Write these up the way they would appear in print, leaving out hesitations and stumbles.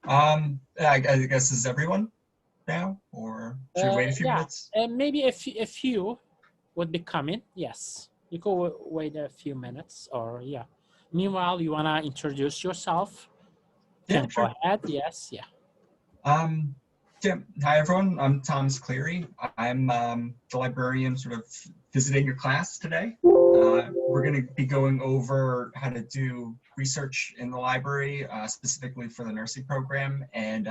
I guess is everyone now, or should we wait a few Yeah, minutes? maybe a few would be coming. Yes, you could wait a few minutes, or yeah. Meanwhile, you wanna introduce yourself? Yeah, Can go sure. ahead. Yes, yeah. Um, yeah. Hi, everyone. I'm Thomas Cleary. I'm the librarian sort of visiting your class today. We're going to be going over how to do research in the library, specifically for the nursing program, and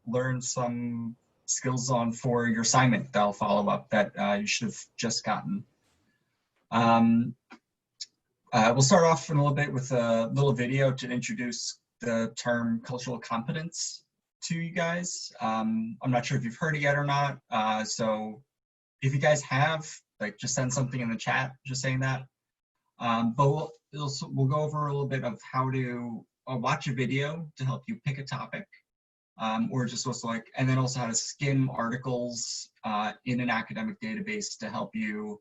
learn some skills on for your assignment that I'll follow up that you should have just gotten. We'll start off in a little bit with a little video to introduce the term cultural competence to you guys. I'm not sure if you've heard it yet or not. So if you guys have, like, just send something in the chat, just saying that. But we'll go over a little bit of how to watch a video to help you pick a topic, or just also like, and then also how to skim articles in an academic database to help you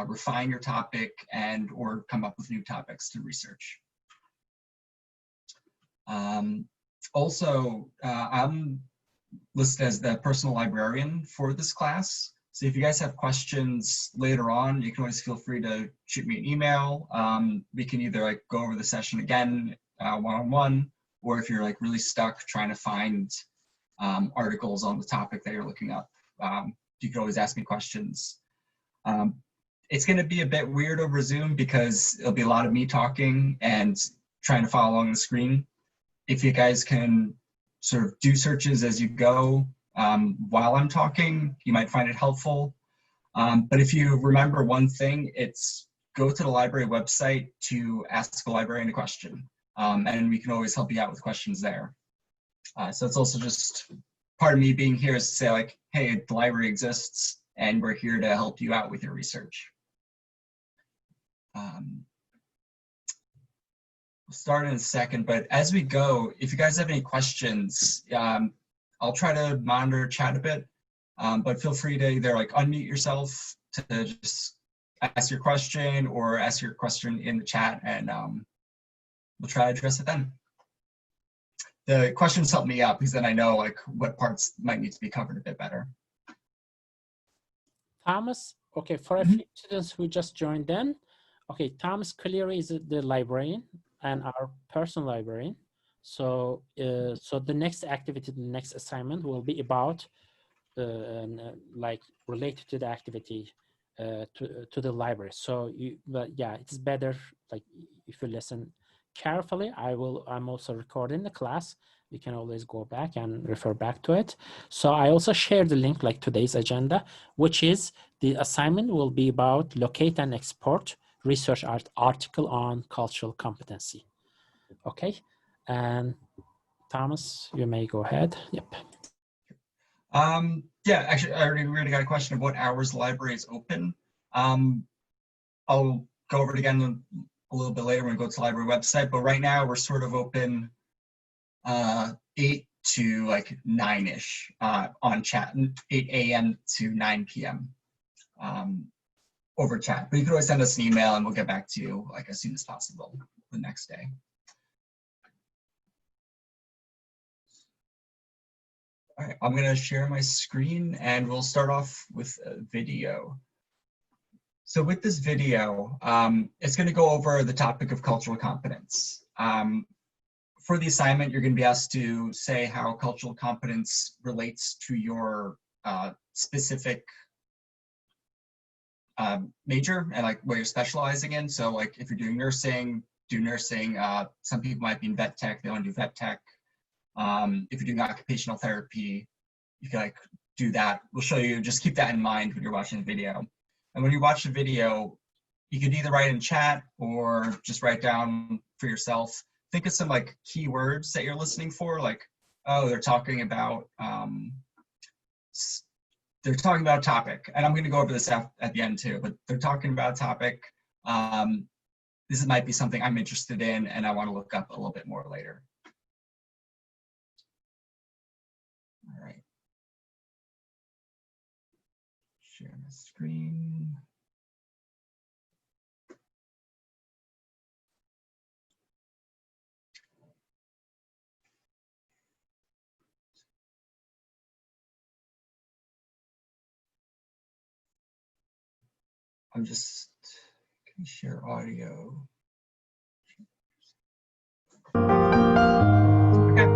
refine your topic and or come up with new topics to research. Also, I'm listed as the personal librarian for this class. So if you guys have questions later on, you can always feel free to shoot me an email. We can either like go over the session again one-on-one, or if you're like really stuck trying to find articles on the topic that you're looking up, you can always ask me questions. It's going to be a bit weird over Zoom because it'll be a lot of me talking and trying to follow along the screen. If you guys can sort of do searches as you go while I'm talking, you might find it helpful. But if you remember one thing, it's go to the library website to ask a librarian a question. And we can always help you out with questions there. So it's also just part of me being here is to say like, hey, the library exists and we're here to help you out with your research. We'll start in a second, but as we go, if you guys have any questions, I'll try to monitor chat a bit, but feel free to either like unmute yourself to just ask your question or ask your question in the chat, and we'll try to address it then. The questions help me out because then I know like what parts might need to be covered a bit better. Thomas, okay, for a few students who just joined in, okay, Thomas Cleary is the librarian and our personal librarian. So, so the next activity, the next assignment will be about like related to the activity to the library. So but yeah, it's better like if you listen carefully. I'm also recording the class. You can always go back and refer back to it. So I also shared the link like today's agenda, which is the assignment will be about locate and export research article on cultural competency. Okay, and Thomas, you may go ahead. Yep. Yeah, actually, I already got a question of what hours the library is open. I'll go over it again a little bit later when we go to the library website, but right now we're sort of open 8 to like 9-ish on chat, 8 a.m. to 9 p.m. Over chat. But you can always send us an email and we'll get back to you like as soon as possible the next day. All right, I'm going to share my screen and we'll start off with a video. So with this video, it's going to go over the topic of cultural competence. For the assignment, you're going to be asked to say how cultural competence relates to your specific major and like what you're specializing in. So like if you're doing nursing, do nursing. Some people might be in vet tech, they want to do vet tech. If you're doing occupational therapy, you can like do that. We'll show you, just keep that in mind when you're watching the video. And when you watch the video, you could either write in chat or just write down for yourself. Think of some like keywords that you're listening for, like, oh, they're talking about a topic. And I'm going to go over this at the end too, but they're talking about a topic. This might be something I'm interested in and I want to look up a little bit more later. All right. Share my screen. I'm just going to share audio. Okay.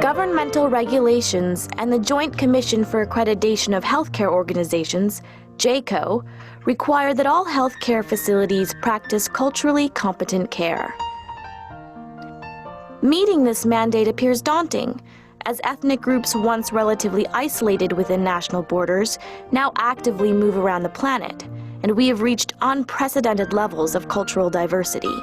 Governmental regulations and the Joint Commission for Accreditation of Healthcare Organizations, JCAHO, require that all healthcare facilities practice culturally competent care. Meeting this mandate appears daunting, as ethnic groups once relatively isolated within national borders now actively move around the planet, and we have reached unprecedented levels of cultural diversity.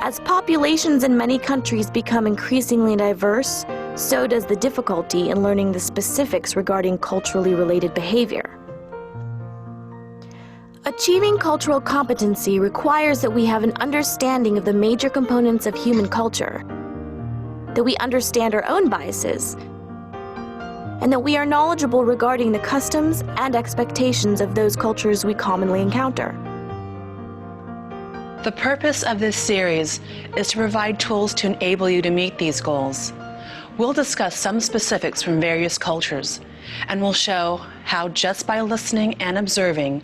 As populations in many countries become increasingly diverse, so does the difficulty in learning the specifics regarding culturally related behavior. Achieving cultural competency requires that we have an understanding of the major components of human culture, that we understand our own biases, and that we are knowledgeable regarding the customs and expectations of those cultures we commonly encounter. The purpose of this series is to provide tools to enable you to meet these goals. We'll discuss some specifics from various cultures, and we'll show how just by listening and observing,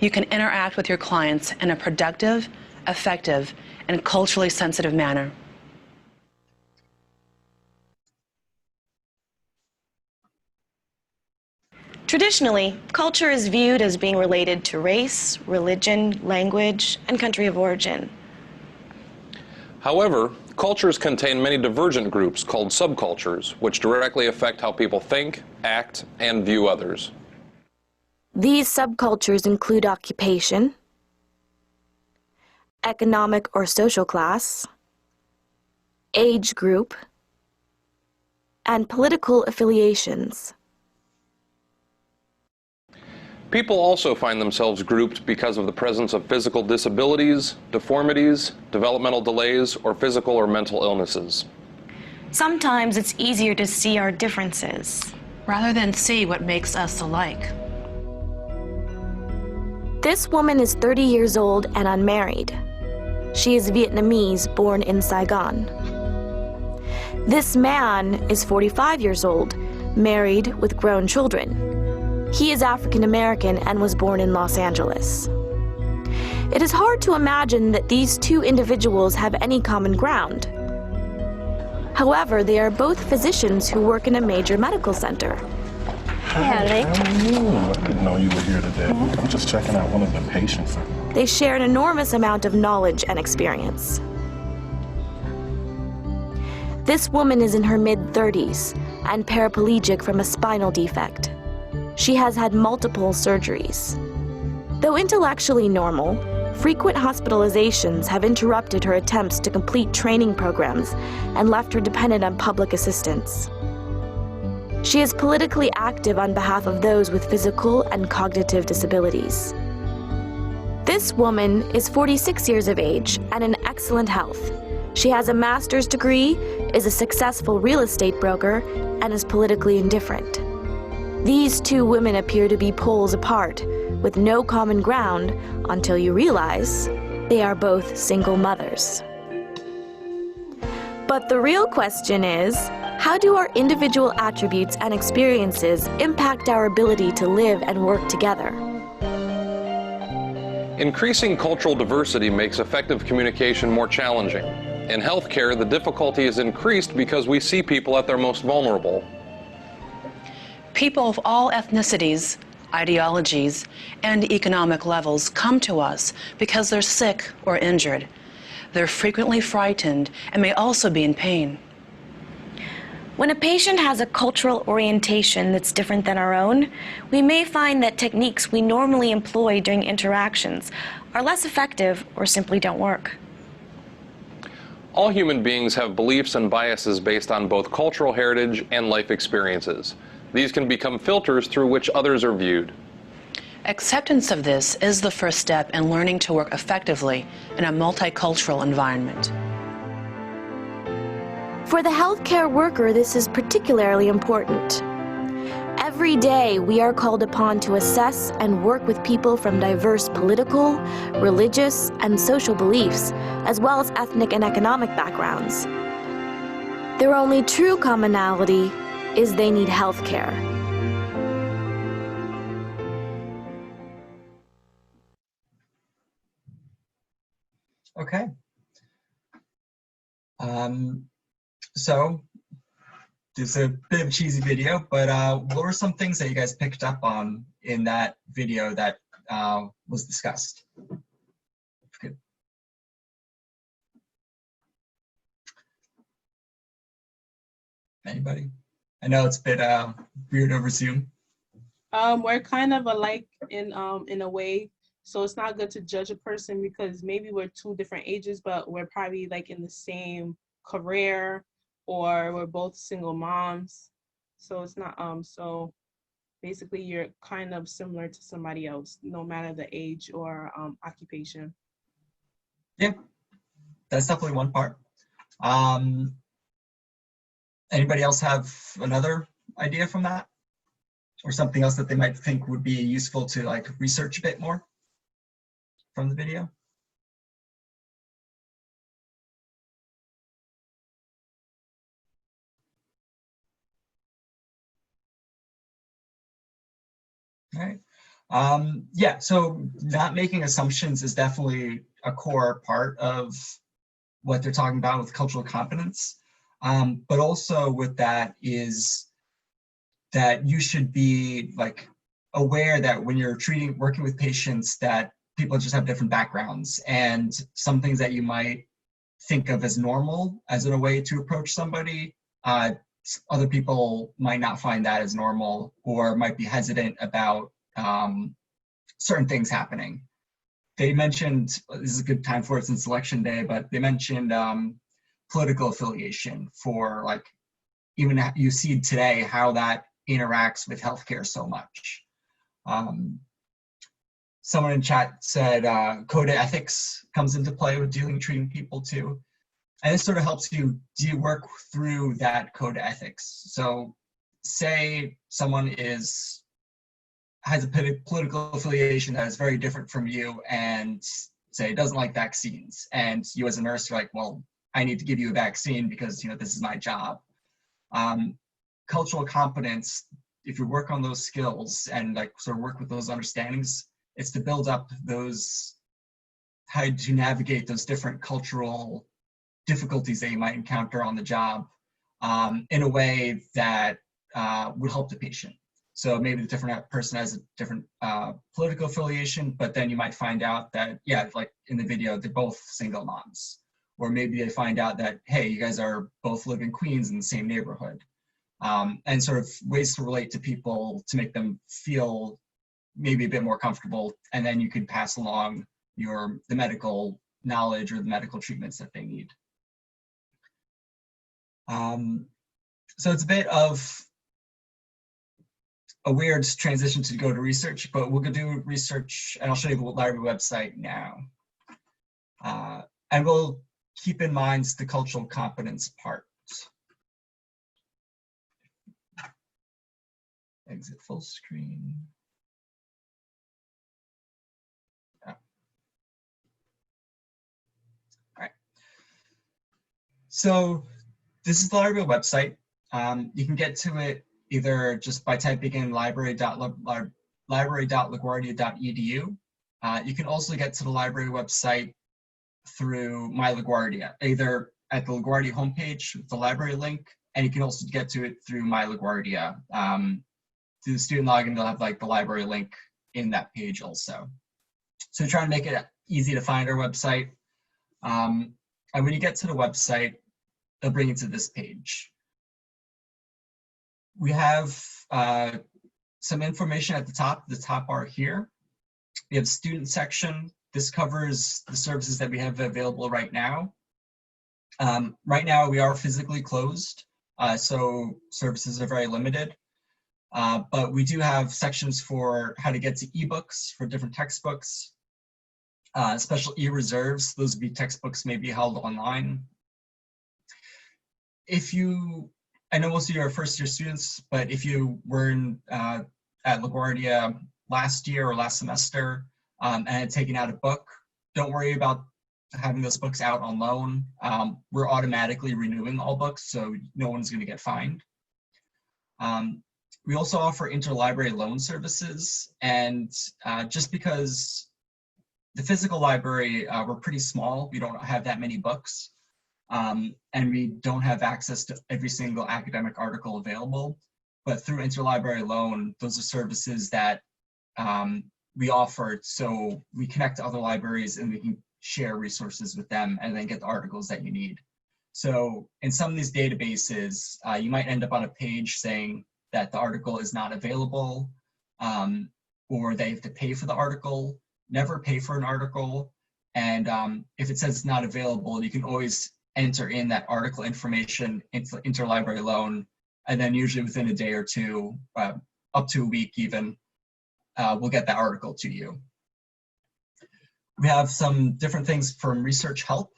you can interact with your clients in a productive, effective, and culturally sensitive manner. Traditionally, culture is viewed as being related to race, religion, language, and country of origin. However, cultures contain many divergent groups called subcultures, which directly affect how people think, act, and view others. These subcultures include occupation, economic or social class, age group, and political affiliations. People also find themselves grouped because of the presence of physical disabilities, deformities, developmental delays, or physical or mental illnesses. Sometimes it's easier to see our differences, rather than see what makes us alike. This woman is 30 years old and unmarried. She is Vietnamese, born in Saigon. This man is 45 years old, married with grown children. He is African American and was born in Los Angeles. It is hard to imagine that these two individuals have any common ground. However, they are both physicians who work in a major medical center. Hi, Alex. How are you? I didn't know you were here today. I'm just checking out one of the patients. They share an enormous amount of knowledge and experience. This woman is in her mid-30s and paraplegic from a spinal defect. She has had multiple surgeries. Though intellectually normal, frequent hospitalizations have interrupted her attempts to complete training programs and left her dependent on public assistance. She is politically active on behalf of those with physical and cognitive disabilities. This woman is 46 years of age and in excellent health. She has a master's degree, is a successful real estate broker, and is politically indifferent. These two women appear to be poles apart, with no common ground until you realize they are both single mothers. But the real question is, how do our individual attributes and experiences impact our ability to live and work together? Increasing cultural diversity makes effective communication more challenging. In healthcare, the difficulty is increased because we see people at their most vulnerable. People of all ethnicities, ideologies, and economic levels come to us because they're sick or injured. They're frequently frightened and may also be in pain. When a patient has a cultural orientation that's different than our own, we may find that techniques we normally employ during interactions are less effective or simply don't work. All human beings have beliefs and biases based on both cultural heritage and life experiences. These can become filters through which others are viewed. Acceptance of this is the first step in learning to work effectively in a multicultural environment. For the healthcare worker, this is particularly important. Every day, we are called upon to assess and work with people from diverse political, religious, and social beliefs, as well as ethnic and economic backgrounds. Their only true commonality is they need health care. Okay. So there's a bit of a cheesy video, but what were some things that you guys picked up on in that video that was discussed? Good. Anybody? I know it's a bit weird over Zoom. We're kind of alike in a way. So it's not good to judge a person because maybe we're two different ages, but we're probably like in the same career, or we're both single moms. So it's not, so basically you're kind of similar to somebody else, no matter the age or occupation. Yeah, that's definitely one part. Anybody else have another idea from that? Or something else that they might think would be useful to like research a bit more from the video? All right. Yeah, so not making assumptions is definitely a core part of what they're talking about with cultural competence. But also with that is that you should be like aware that when you're working with patients, that people just have different backgrounds, and some things that you might think of as normal as in a way to approach somebody, other people might not find that as normal or might be hesitant about certain things happening. They mentioned, this is a good time for it since election day, but they mentioned political affiliation for like, even you see today how that interacts with healthcare so much. Someone in chat said code of ethics comes into play with treating people too. And this sort of helps you work through that code of ethics. So say someone has a political affiliation that is very different from you and say doesn't like vaccines. And you as a nurse are like, well, I need to give you a vaccine because this is my job. Cultural competence, if you work on those skills and like sort of work with those understandings, it's to build up those, how to navigate those different cultural difficulties that you might encounter on the job in a way that would help the patient. So maybe the different person has a different political affiliation, but then you might find out that, yeah, like in the video, they're both single moms. Or maybe they find out that, hey, you guys are both live in Queens in the same neighborhood. And sort of ways to relate to people to make them feel maybe a bit more comfortable. And then you could pass along the medical knowledge or the medical treatments that they need. So it's a bit of a weird transition to go to research, but we'll go do research and I'll show you the library website now. And we'll keep in mind the cultural competence part. Exit full screen. Oh. All right. So this is the library website. You can get to it either just by typing in library.laguardia.edu. You can also get to the library website through My LaGuardia, either at the LaGuardia homepage with the library link, and you can also get to it through My LaGuardia. Through the student login, they'll have like the library link in that page also. So try to make it easy to find our website. And when you get to the website, they'll bring you to this page. We have some information at the top bar here. We have student section. This covers the services that we have available right now. Right now we are physically closed, so services are very limited. But we do have sections for how to get to ebooks for different textbooks, special e-reserves. Those would be textbooks may be held online. I know most of you are first-year students, but if you were at LaGuardia last year or last semester and had taken out a book, don't worry about having those books out on loan. We're automatically renewing all books, so no one's going to get fined. We also offer interlibrary loan services, and just because the physical library, we're pretty small, we don't have that many books, and we don't have access to every single academic article available, but through interlibrary loan, those are services that we offer, so we connect to other libraries and we can share resources with them and then get the articles that you need. So in some of these databases, you might end up on a page saying that the article is not available, or they have to pay for the article. Never pay for an article. And if it says it's not available, you can always enter in that article information into interlibrary loan, and then usually within a day or two, up to a week even, we'll get that article to you. We have some different things from research help.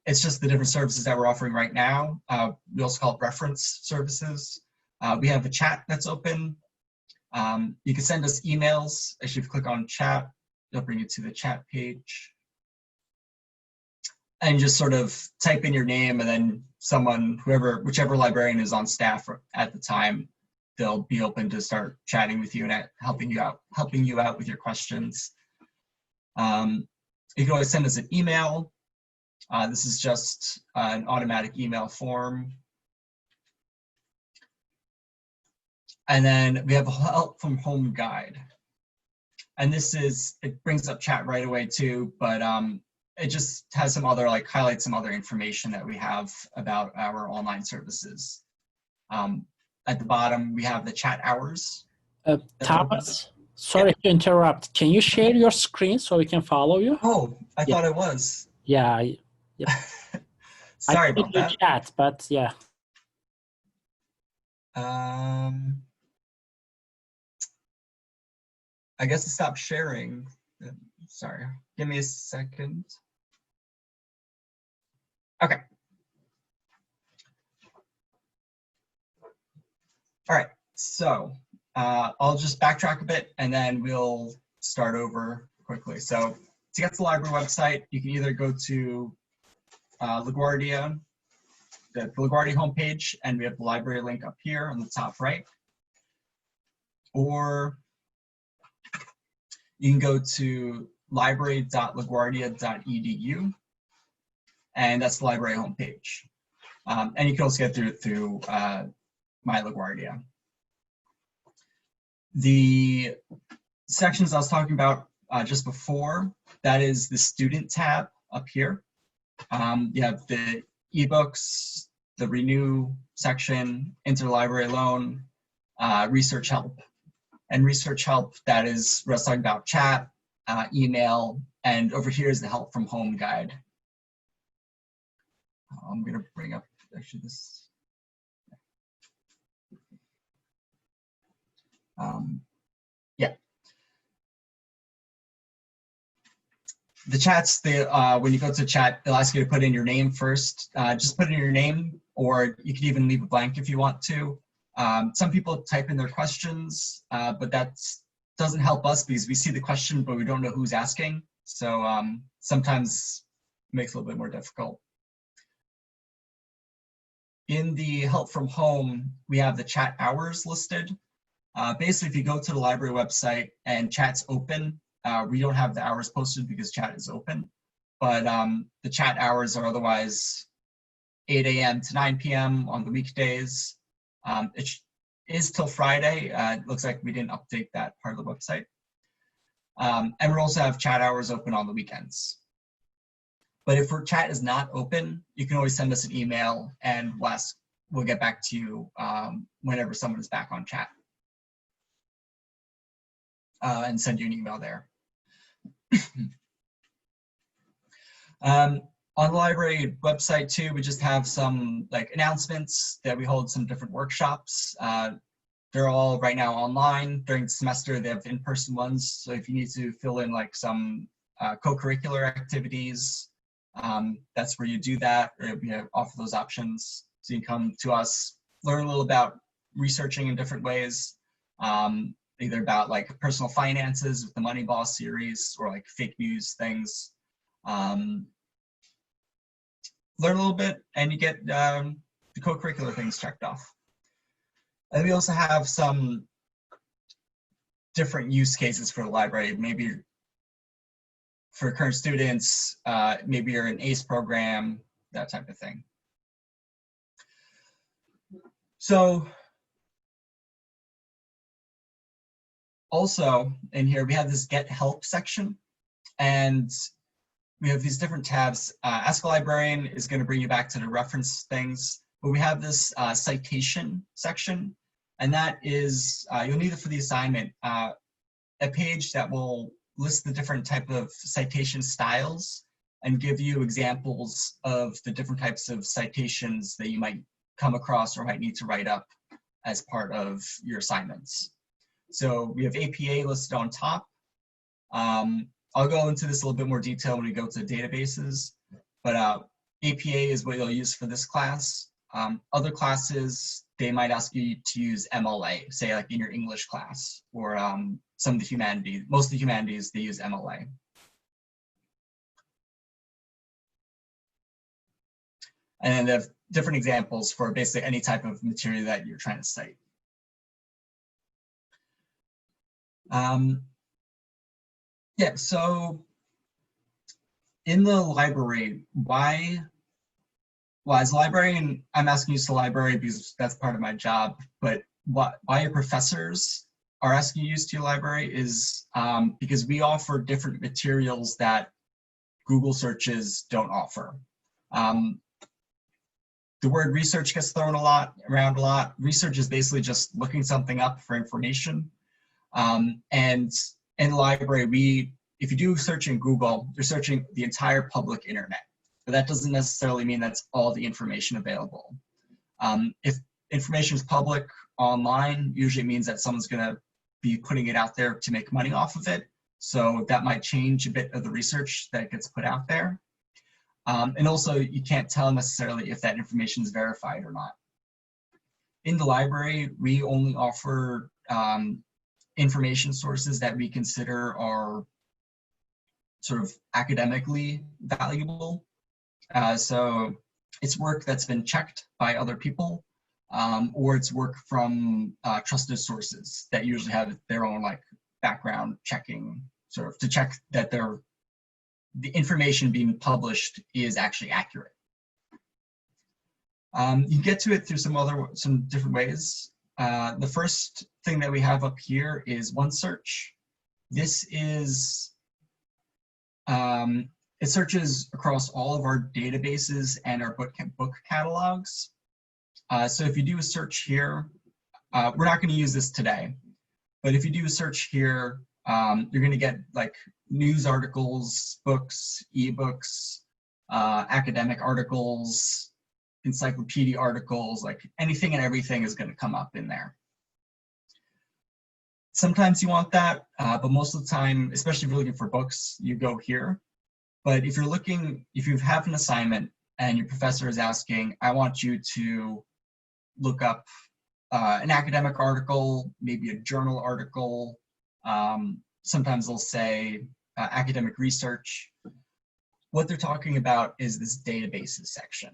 It's just the different services that we're offering right now. We also call it reference services. We have a chat that's open. You can send us emails. Actually, if you click on chat, it'll bring you to the chat page. And just sort of type in your name, and then someone, whichever librarian is on staff at the time, they'll be open to start chatting with you and helping you out with your questions. You can always send us an email. This is just an automatic email form. And then we have a help from home guide. And it brings up chat right away too, but it just has some other, highlights some other information that we have about our online services. At the bottom, we have the chat hours. Thomas, sorry to interrupt. Can you share your screen so we can follow you? Oh, I thought it was. Yeah. Sorry about that. Chat, but yeah. I guess to stop sharing. Sorry, give me a second. Okay. All right, so I'll just backtrack a bit and then we'll start over quickly. So to get to the library website, you can either go to LaGuardia, the LaGuardia homepage, and we have the library link up here on the top right. Or you can go to library.laguardia.edu, and that's the library homepage. And you can also get through My LaGuardia. The sections I was talking about just before, that is the student tab up here. You have the ebooks, the renew section, interlibrary loan, research help. And research help, that is where I was talking about chat, email, and over here is the help from home guide. I'm gonna bring up actually this. Yeah. The chats, when you go to chat, they'll ask you to put in your name first. Just put in your name, or you could even leave a blank if you want to. Some people type in their questions, but that doesn't help us because we see the question, but we don't know who's asking. So sometimes it makes it a little bit more difficult. In the help from home, we have the chat hours listed. Basically, if you go to the library website and chat's open, we don't have the hours posted because chat is open, but the chat hours are otherwise 8 a.m. to 9 p.m. on the weekdays. It is till Friday. It looks like we didn't update that part of the website. And we also have chat hours open on the weekends. But if our chat is not open, you can always send us an email and we'll get back to you whenever someone is back on chat. And send you an email there. On the library website too, we just have some announcements that we hold some different workshops. They're all right now online. During the semester, they have in-person ones. So if you need to fill in some co-curricular activities, that's where you do that, or we offer those options. So you can come to us, learn a little about researching in different ways, either about personal finances with the Money Boss series, or fake news things. Learn a little bit and you get the co-curricular things checked off. And we also have some different use cases for the library. Maybe for current students, maybe you're an ACE program, that type of thing. So also in here, we have this Get Help section, and we have these different tabs. Ask a Librarian is going to bring you back to the reference things, but we have this citation section, and that is, you'll need it for the assignment, a page that will list the different type of citation styles and give you examples of the different types of citations that you might come across or might need to write up as part of your assignments. So we have APA listed on top. I'll go into this a little bit more detail when we go to databases, but APA is what you'll use for this class. Other classes, they might ask you to use MLA, say like in your English class, or some of the humanities, most of the humanities, they use MLA. And then they have different examples for basically any type of material that you're trying to cite. Yeah, so in the library, why, well, as a librarian, I'm asking you to the library because that's part of my job, but why your professors are asking you to use your library is because we offer different materials that Google searches don't offer. The word research gets thrown around a lot. Research is basically just looking something up for information. And in the library, if you do search in Google, you're searching the entire public internet. But that doesn't necessarily mean that's all the information available. If information is public online, usually it means that someone's gonna be putting it out there to make money off of it. So that might change a bit of the research that gets put out there. And also you can't tell necessarily if that information is verified or not. In the library, we only offer information sources that we consider are sort of academically valuable. So it's work that's been checked by other people, or it's work from trusted sources that usually have their own like background checking, sort of to check that the information being published is actually accurate. You get to it through some different ways. The first thing that we have up here is OneSearch. This is, it searches across all of our databases and our book catalogs. So if you do a search here, we're not going to use this today, but if you do a search here, you're going to get like news articles, books, ebooks, academic articles, encyclopedia articles, like anything and everything is going to come up in there. Sometimes you want that, but most of the time, especially if you're looking for books, you go here. But if you have an assignment and your professor is asking, I want you to look up an academic article, maybe a journal article, sometimes they'll say academic research. What they're talking about is this databases section.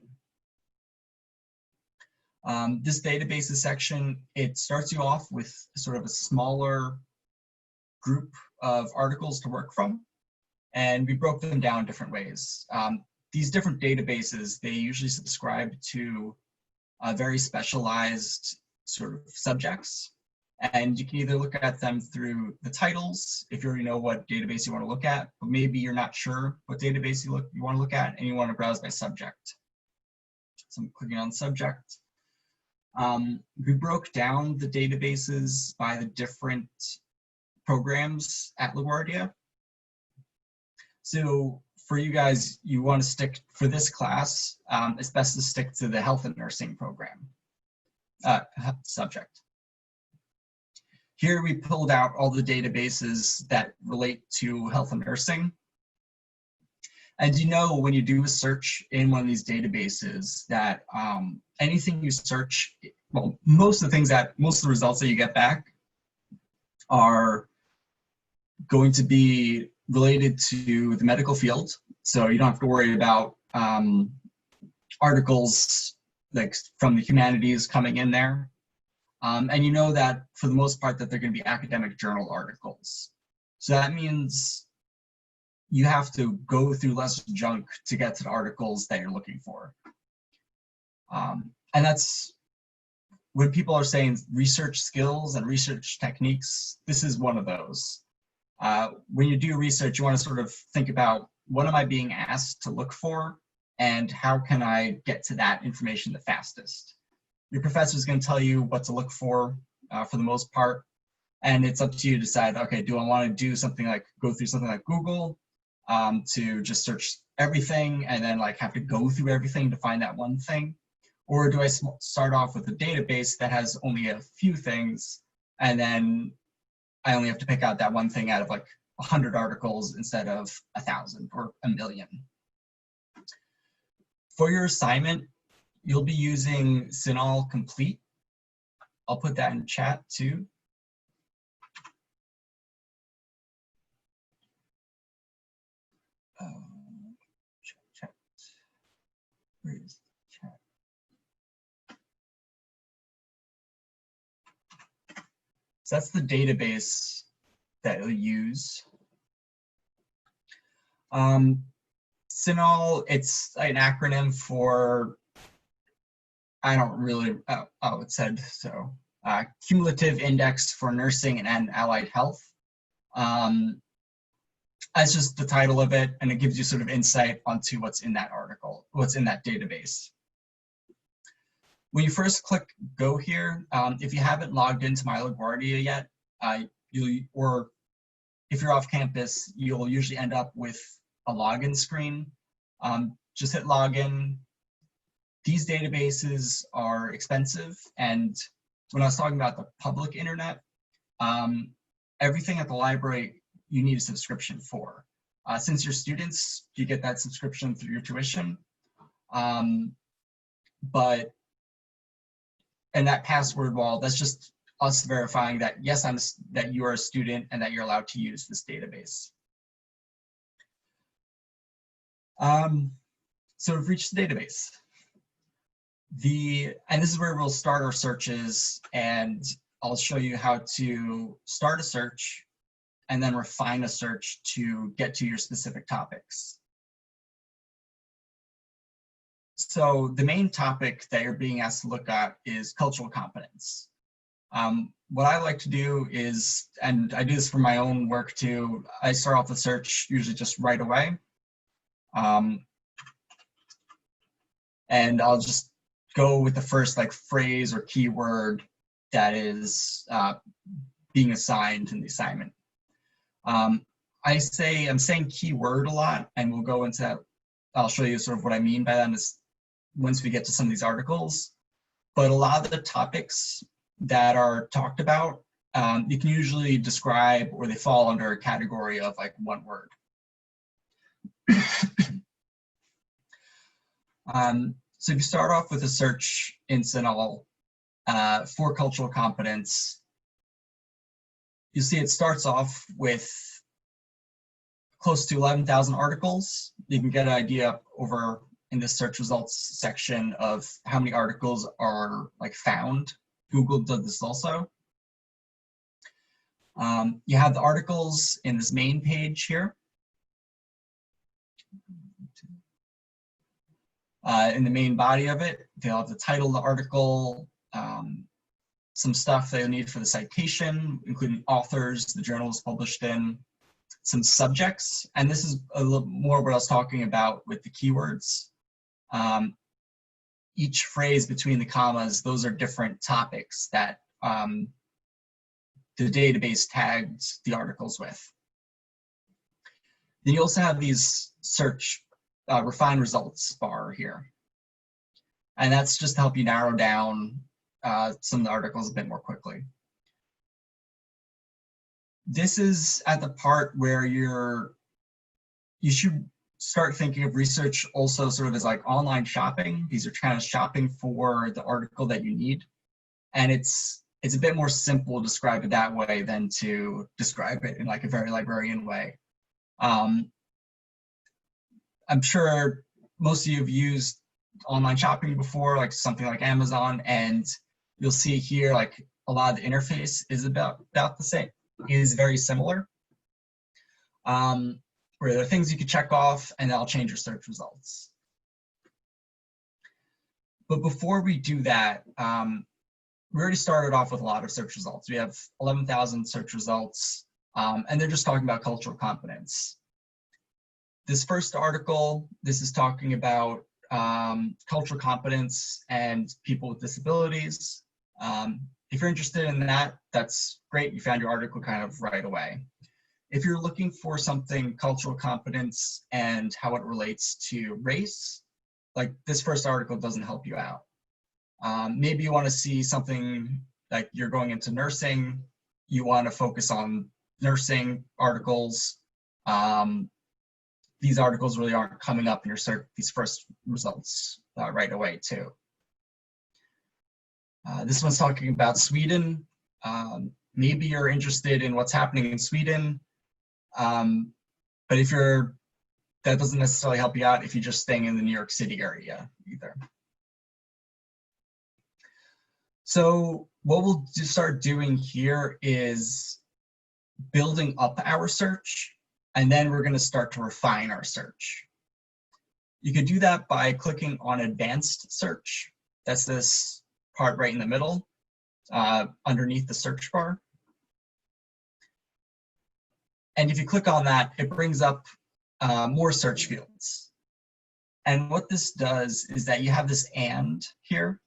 This databases section, it starts you off with sort of a smaller group of articles to work from, and we broke them down different ways. These different databases, they usually subscribe to very specialized sort of subjects, and you can either look at them through the titles if you already know what database you want to look at, but maybe you're not sure what database you want to look at and you want to browse by subject. So I'm clicking on subject. We broke down the databases by the different programs at LaGuardia. So for you guys, you want to stick, for this class, it's best to stick to the health and nursing program subject. Here we pulled out all the databases that relate to health and nursing. And you know, when you do a search in one of these databases that anything you search, well, most of the results that you get back are going to be related to the medical field. So you don't have to worry about articles like from the humanities coming in there. And you know that for the most part that they're going to be academic journal articles. So that means you have to go through less junk to get to the articles that you're looking for. And that's when people are saying research skills and research techniques, this is one of those. When you do research, you want to sort of think about, what am I being asked to look for, and how can I get to that information the fastest? Your professor is going to tell you what to look for the most part, and it's up to you to decide, okay, do I want to do something like, go through something like Google to just search everything and then like have to go through everything to find that one thing? Or do I start off with a database that has only a few things, and then I only have to pick out that one thing out of like 100 articles instead of 1,000 or 1,000,000. For your assignment, you'll be using CINAHL Complete. I'll put that in chat too. Chat. Where is the chat? So that's the database that you'll use. CINAHL, it's an acronym for, I don't really, oh, it said so. Cumulative Index for Nursing and Allied Health. That's just the title of it, and it gives you sort of insight onto what's in that article, what's in that database. When you first click go here, if you haven't logged into My LaGuardia yet, or if you're off campus, you'll usually end up with a login screen. Just hit login. These databases are expensive, and when I was talking about the public internet, everything at the library you need a subscription for. Since you're students, you get that subscription through your tuition, and that password wall, that's just us verifying that yes, that you are a student and that you're allowed to use this database. So we've reached the database. And this is where we'll start our searches, and I'll show you how to start a search and then refine a search to get to your specific topics. So the main topic that you're being asked to look at is cultural competence. What I like to do is, and I do this for my own work too, I start off the search usually just right away. And I'll just go with the first like phrase or keyword that is being assigned in the assignment. I'm saying keyword a lot, and we'll go into that. I'll show you sort of what I mean by that once we get to some of these articles. But a lot of the topics that are talked about, you can usually describe, or they fall under a category of like one word. So if you start off with a search in CINAHL for cultural competence, you see it starts off with close to 11,000 articles. You can get an idea over in the search results section of how many articles are like found. Google does this also. You have the articles in this main page here. In the main body of it, they'll have the title of the article, some stuff they'll need for the citation, including authors, the journal is published in, some subjects, and this is a little more what I was talking about with the keywords. Each phrase between the commas, those are different topics that the database tagged the articles with. Then you also have these search refine results bar here. And that's just to help you narrow down some of the articles a bit more quickly. This is at the part where you should start thinking of research also sort of as like online shopping. These are kind of shopping for the article that you need. And it's a bit more simple to describe it that way than to describe it in like a very librarian way. I'm sure most of you have used online shopping before, like something like Amazon, and you'll see here like a lot of the interface is about the same, is very similar. Where there are things you can check off and that'll change your search results. But before we do that, we already started off with a lot of search results. We have 11,000 search results, and they're just talking about cultural competence. This first article, this is talking about cultural competence and people with disabilities. If you're interested in that, that's great. You found your article kind of right away. If you're looking for something cultural competence and how it relates to race, like this first article doesn't help you out. Maybe you want to see something like you're going into nursing, you want to focus on nursing articles. These articles really aren't coming up in your search, these first results right away too. This one's talking about Sweden. Maybe you're interested in what's happening in Sweden, but if you're, that doesn't necessarily help you out if you're just staying in the New York City area either. So what we'll start doing here is building up our search, and then we're going to start to refine our search. You could do that by clicking on Advanced Search. That's this part right in the middle, underneath the search bar. And if you click on that, it brings up more search fields. And what this does is that you have this and here,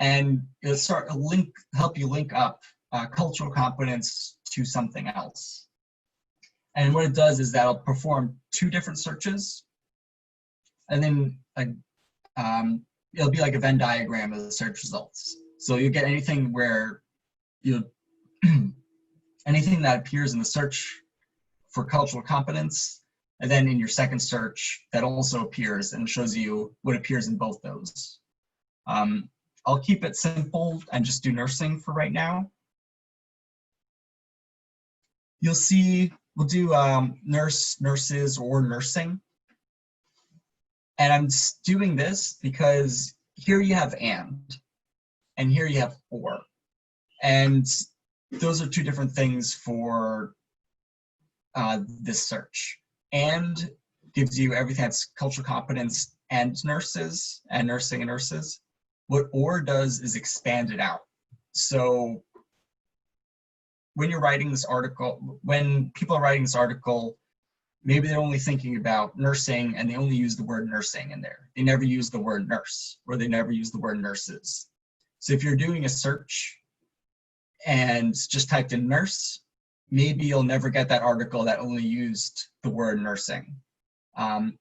and it'll start to help you link up cultural competence to something else. And what it does is that it'll perform two different searches, and then it'll be like a Venn diagram of the search results. So you get anything where anything that appears in the search for cultural competence, and then in your second search that also appears and shows you what appears in both those. I'll keep it simple and just do nursing for right now. You'll see we'll do nurse, nurses, or nursing. And I'm just doing this because here you have and here you have or. And those are two different things for this search. And gives you everything that's cultural competence and nurses, and nursing and nurses. What or does is expand it out. So when you're writing this article, when people are writing this article, maybe they're only thinking about nursing and they only use the word nursing in there. They never use the word nurse, or they never use the word nurses. So if you're doing a search and just typed in nurse, maybe you'll never get that article that only used the word nursing.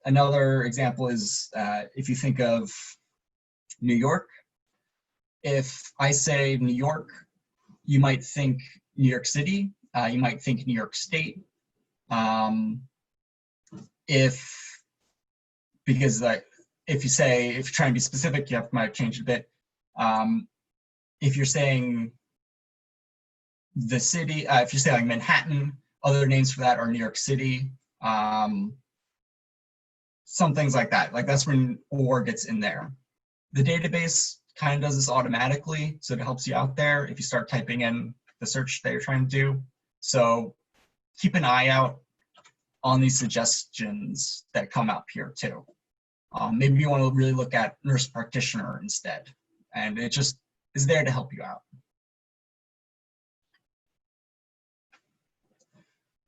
Another example is if you think of New York. If I say New York, you might think New York City, you might think New York State. If you're trying to be specific, you might change it a bit. If you're saying the city, if you say like Manhattan, other names for that are New York City, some things like that. Like that's when or gets in there. The database kind of does this automatically, so it helps you out there if you start typing in the search that you're trying to do. So keep an eye out on these suggestions that come up here too. Maybe you want to really look at nurse practitioner instead, and it just is there to help you out.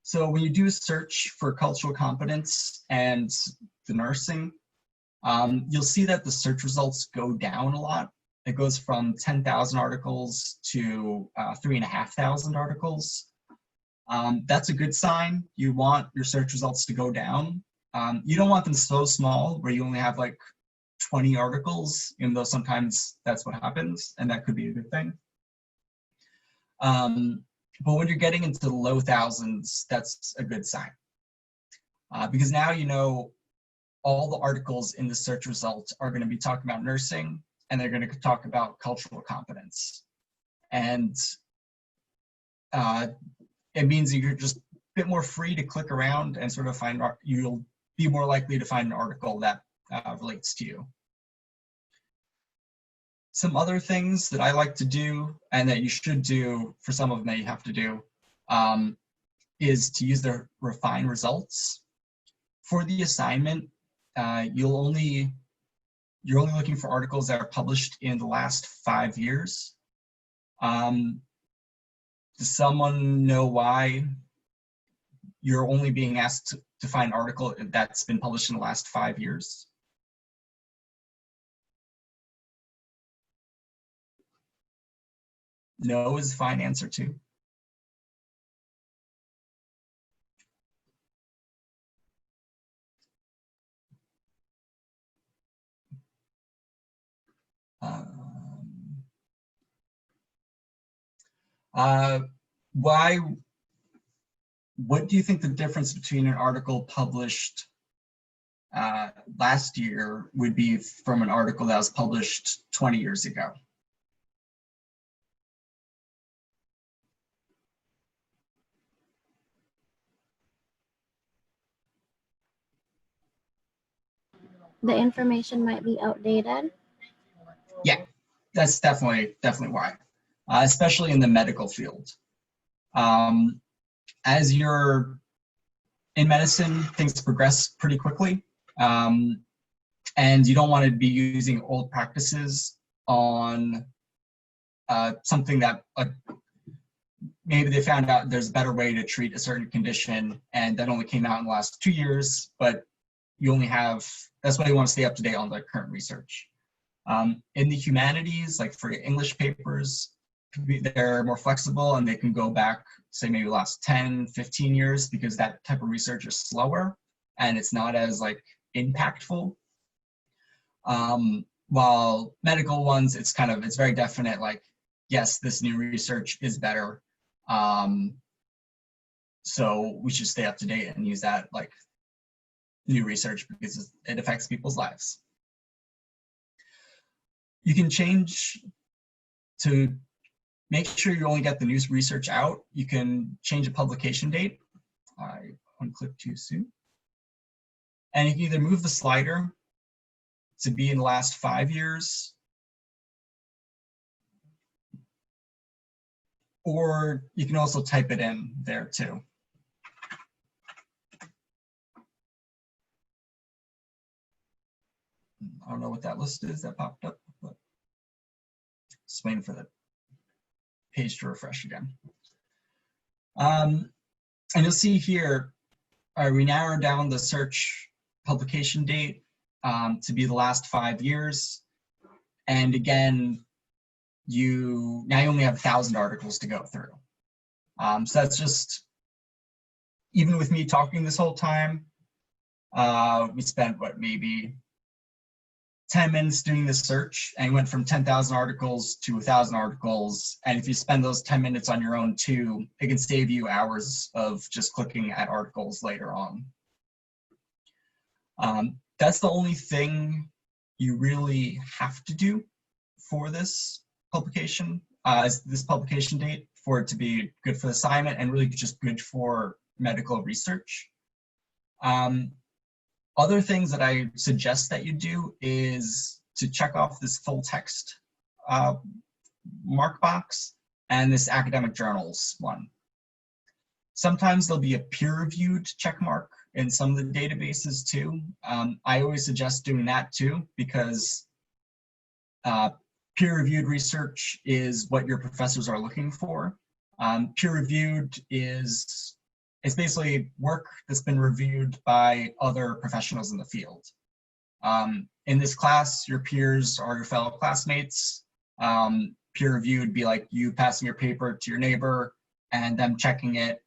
So when you do a search for cultural competence and the nursing, you'll see that the search results go down a lot. It goes from 10,000 articles to 3,500 articles. That's a good sign. You want your search results to go down. You don't want them so small where you only have like 20 articles, even though sometimes that's what happens, and that could be a good thing. But when you're getting into the low thousands, that's a good sign. Because now you know all the articles in the search results are going to be talking about nursing, and they're going to talk about cultural competence. And it means you're just a bit more free to click around and sort of find, you'll be more likely to find an article that relates to you. Some other things that I like to do and that you should do, for some of them that you have to do, is to use the refine results. For the assignment, you're only looking for articles that are published in the last 5 years. Does someone know why you're only being asked to find an article that's been published in the last 5 years? No is a fine answer too. What do you think the difference between an article published last year would be from an article that was published 20 years ago? The information might be outdated. Yeah, that's definitely why, especially in the medical field. As you're in medicine, things progress pretty quickly, and you don't want to be using old practices on something that maybe they found out there's a better way to treat a certain condition, and that only came out in the last 2 years, but you only have, that's why you want to stay up to date on the current research. In the humanities, like for English papers, they're more flexible and they can go back, say maybe the last 10, 15 years, because that type of research is slower and it's not as like impactful. While medical ones, it's very definite, like, yes, this new research is better. So we should stay up to date and use that like new research because it affects people's lives. You can change to make sure you only get the new research out. You can change a publication date. I unclicked too soon. And you can either move the slider to be in the last 5 years, or you can also type it in there too. I don't know what that list is that popped up, but just waiting for the page to refresh again. And you'll see here, we narrowed down the search publication date to be the last 5 years. And again, now you only have 1,000 articles to go through. So that's just, even with me talking this whole time, we spent what, maybe 10 minutes doing this search, and went from 10,000 articles to 1,000 articles. And if you spend those 10 minutes on your own too, it can save you hours of just clicking at articles later on. That's the only thing you really have to do for this publication, this publication date, for it to be good for the assignment and really just good for medical research. Other things that I suggest that you do is to check off this full text mark box and this academic journals one. Sometimes there'll be a peer-reviewed check mark in some of the databases too. I always suggest doing that too, because peer-reviewed research is what your professors are looking for. Peer-reviewed is, it's basically work that's been reviewed by other professionals in the field. In this class, your peers are your fellow classmates. Peer review would be like you passing your paper to your neighbor and them checking it,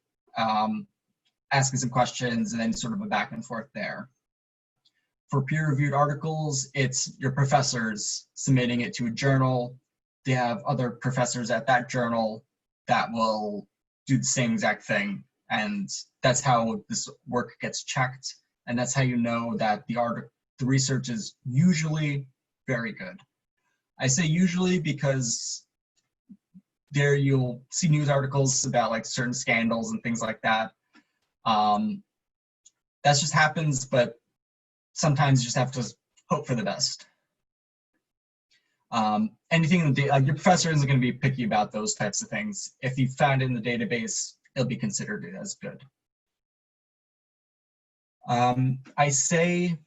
asking some questions, and then sort of a back and forth there. For peer-reviewed articles, it's your professors submitting it to a journal. They have other professors at that journal that will do the same exact thing. And that's how this work gets checked. And that's how you know that the research is usually very good. I say usually because there you'll see news articles about like certain scandals and things like that. That just happens, but sometimes you just have to hope for the best. Anything in the data, like your professor isn't going to be picky about those types of things. If you found it in the database, it'll be considered as good. I say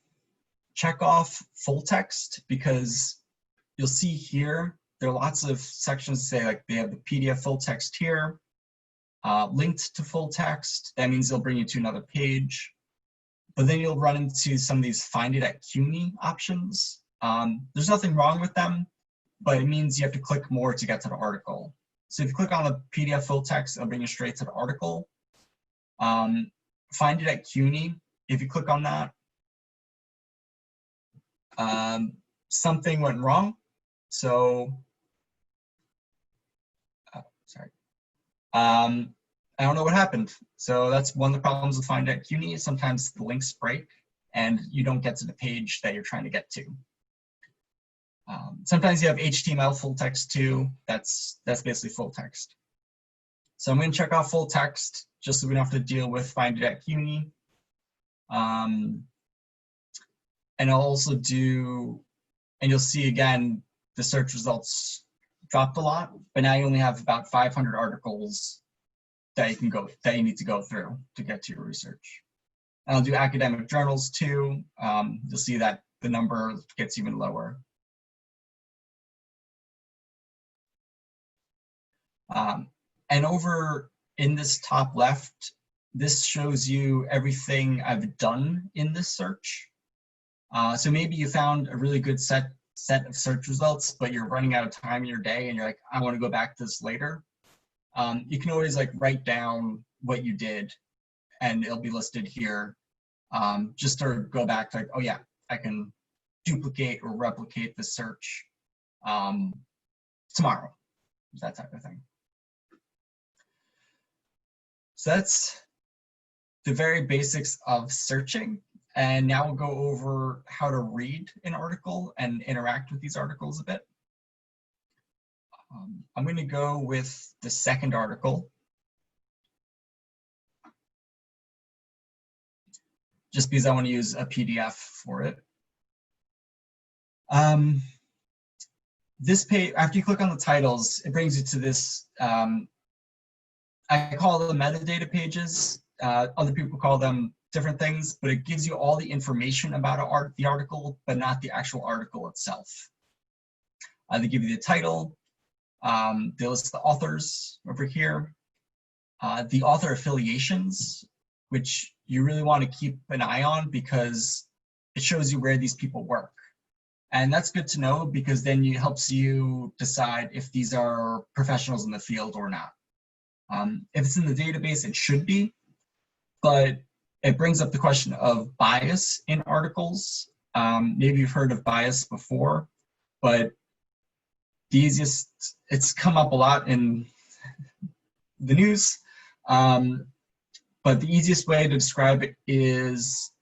check off full text because you'll see here, there are lots of sections that say like they have the PDF full text here, linked to full text. That means they'll bring you to another page. But then you'll run into some of these find it at CUNY options. There's nothing wrong with them, but it means you have to click more to get to the article. So if you click on the PDF full text, it'll bring you straight to the article. Find it at CUNY, if you click on that, something went wrong. So, sorry. I don't know what happened. So that's one of the problems with Find at CUNY. Sometimes the links break and you don't get to the page that you're trying to get to. Sometimes you have HTML full text too. That's basically full text. So I'm going to check off full text just so we don't have to deal with Find it at CUNY. And I'll also do, and you'll see again, the search results dropped a lot, but now you only have about 500 articles that you need to go through to get to your research. And I'll do academic journals too. You'll see that the number gets even lower. And over in this top left, this shows you everything I've done in this search. So maybe you found a really good set of search results, but you're running out of time in your day and you're like, I want to go back to this later. You can always like write down what you did and it'll be listed here. Just to go back to like, oh yeah, I can duplicate or replicate the search tomorrow, that type of thing. So that's the very basics of searching. And now we'll go over how to read an article and interact with these articles a bit. I'm going to go with the second article, just because I want to use a PDF for it. This page, after you click on the titles, it brings you to this, I call them metadata pages. Other people call them different things, but it gives you all the information about the article, but not the actual article itself. They give you the title, they list the authors over here, the author affiliations, which you really want to keep an eye on because it shows you where these people work. And that's good to know because then it helps you decide if these are professionals in the field or not. If it's in the database, it should be, but it brings up the question of bias in articles. Maybe you've heard of bias before, but the easiest, it's come up a lot in the news, but the easiest way to describe it is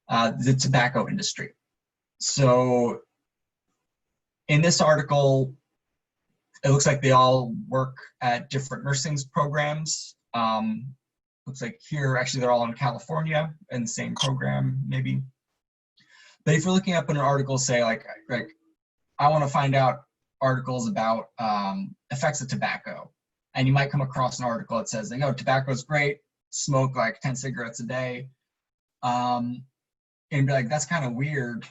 the tobacco industry. So in this article, it looks like they all work at different nursing programs. Looks like here, actually, they're all in California in the same program, maybe. But if you're looking up in an article, say like I want to find out articles about effects of tobacco, and you might come across an article that says, like, oh, tobacco is great, smoke like 10 cigarettes a day, and be like, that's kind of weird.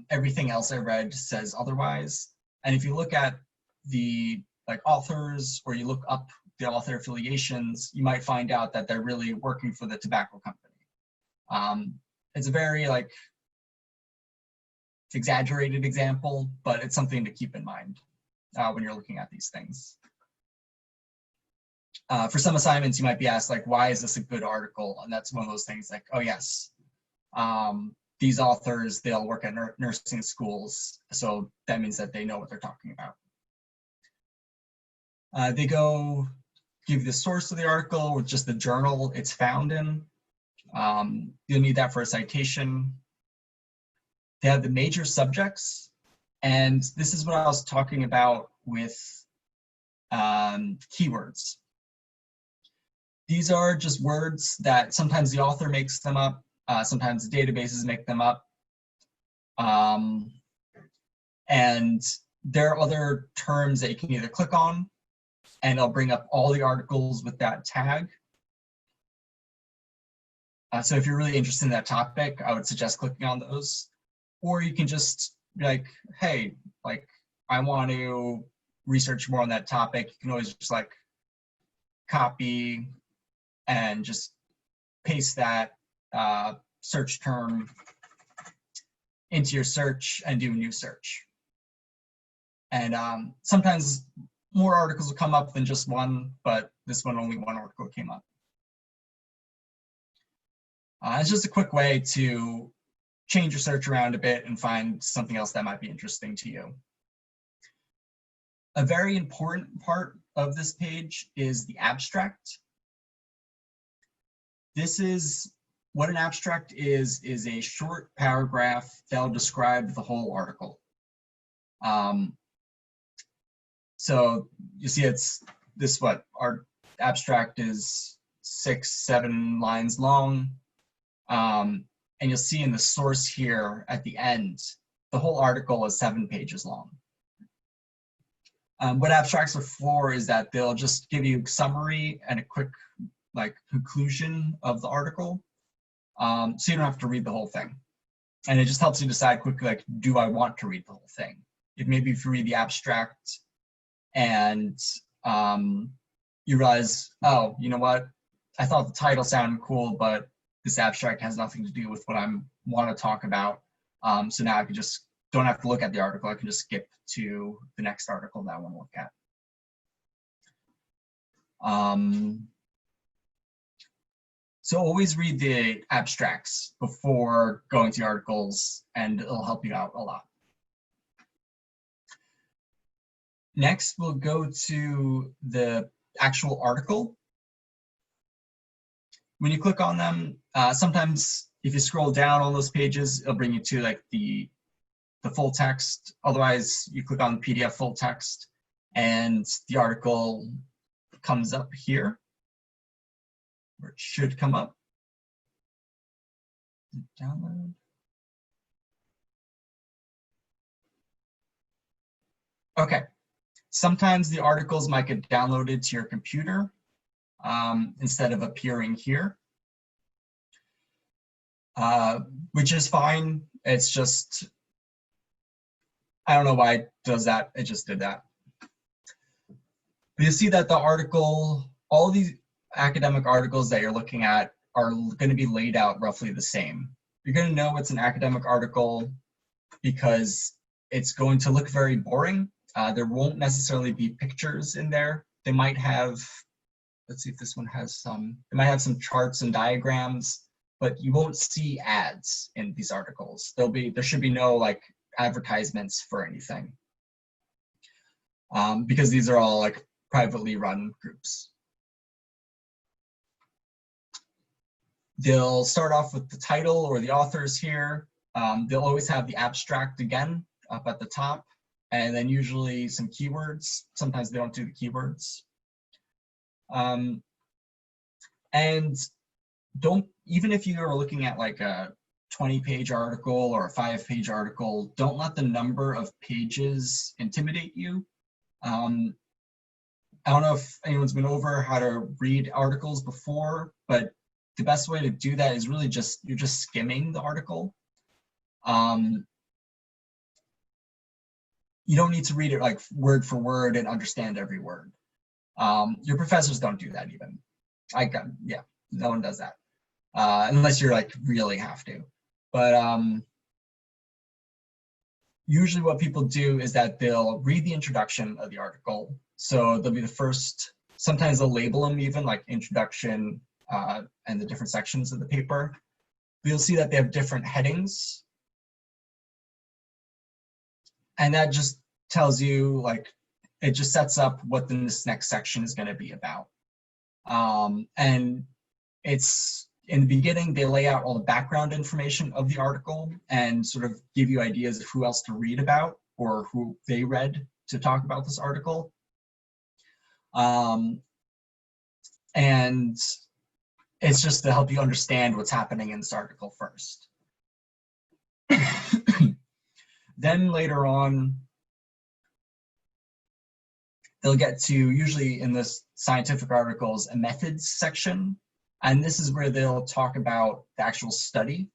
Everything else I read says otherwise. And if you look at the authors, or you look up the author affiliations, you might find out that they're really working for the tobacco company. It's a very exaggerated example, but it's something to keep in mind when you're looking at these things. For some assignments, you might be asked, like, why is this a good article? And that's one of those things like, oh yes, these authors, they'll work at nursing schools, so that means that they know what they're talking about. They go give you the source of the article, with just the journal it's found in. You'll need that for a citation. They have the major subjects, and this is what I was talking about with keywords. These are just words that sometimes the author makes them up, sometimes the databases make them up. And there are other terms that you can either click on, and it'll bring up all the articles with that tag. So if you're really interested in that topic, I would suggest clicking on those. Or you can just be like, hey, like, I want to research more on that topic. You can always just like copy and just paste that search term into your search and do a new search. And sometimes more articles will come up than just one, but this one, only one article came up. It's just a quick way to change your search around a bit and find something else that might be interesting to you. A very important part of this page is the abstract. This is what an abstract is a short paragraph that'll describe the whole article. So you see it's this, what, our abstract is 6-7 lines long. And you'll see in the source here at the end, the whole article is 7 pages long. What abstracts are for is that they'll just give you a summary and a quick like conclusion of the article. So you don't have to read the whole thing. And it just helps you decide quickly, like, do I want to read the whole thing? Maybe if you read the abstract and you realize, oh, you know what? I thought the title sounded cool, but this abstract has nothing to do with what I want to talk about. So now I can just don't have to look at the article. I can just skip to the next article that I want to look at. So always read the abstracts before going to the articles, and it'll help you out a lot. Next, we'll go to the actual article. When you click on them, sometimes if you scroll down on those pages, it'll bring you to like the full text. Otherwise, you click on the PDF full text and the article comes up here, or it should come up. Download. Okay. Sometimes the articles might get downloaded to your computer instead of appearing here, which is fine. It's just, I don't know why it does that. It just did that. But you see that the article, all these academic articles that you're looking at are going to be laid out roughly the same. You're going to know it's an academic article because it's going to look very boring. There won't necessarily be pictures in there. They might have, let's see if this one has some, it might have some charts and diagrams, but you won't see ads in these articles. There should be no like advertisements for anything, because these are all like privately run groups. They'll start off with the title or the authors here. They'll always have the abstract again up at the top, and then usually some keywords. Sometimes they don't do the keywords. And even if you are looking at like a 20-page article or a 5-page article, don't let the number of pages intimidate you. I don't know if anyone's been over how to read articles before, but the best way to do that is really you're just skimming the article. You don't need to read it like word for word and understand every word. Your professors don't do that even. Yeah, no one does that. Unless you're like really have to. But usually what people do is that they'll read the introduction of the article. So they'll be the first, sometimes they'll label them even like introduction and the different sections of the paper. But you'll see that they have different headings. And that just tells you, like, it just sets up what this next section is going to be about. And it's, in the beginning, they lay out all the background information of the article and sort of give you ideas of who else to read about or who they read to talk about this article. And it's just to help you understand what's happening in this article first. Then later on, they'll get to, usually in this scientific articles, a methods section. And this is where they'll talk about the actual study.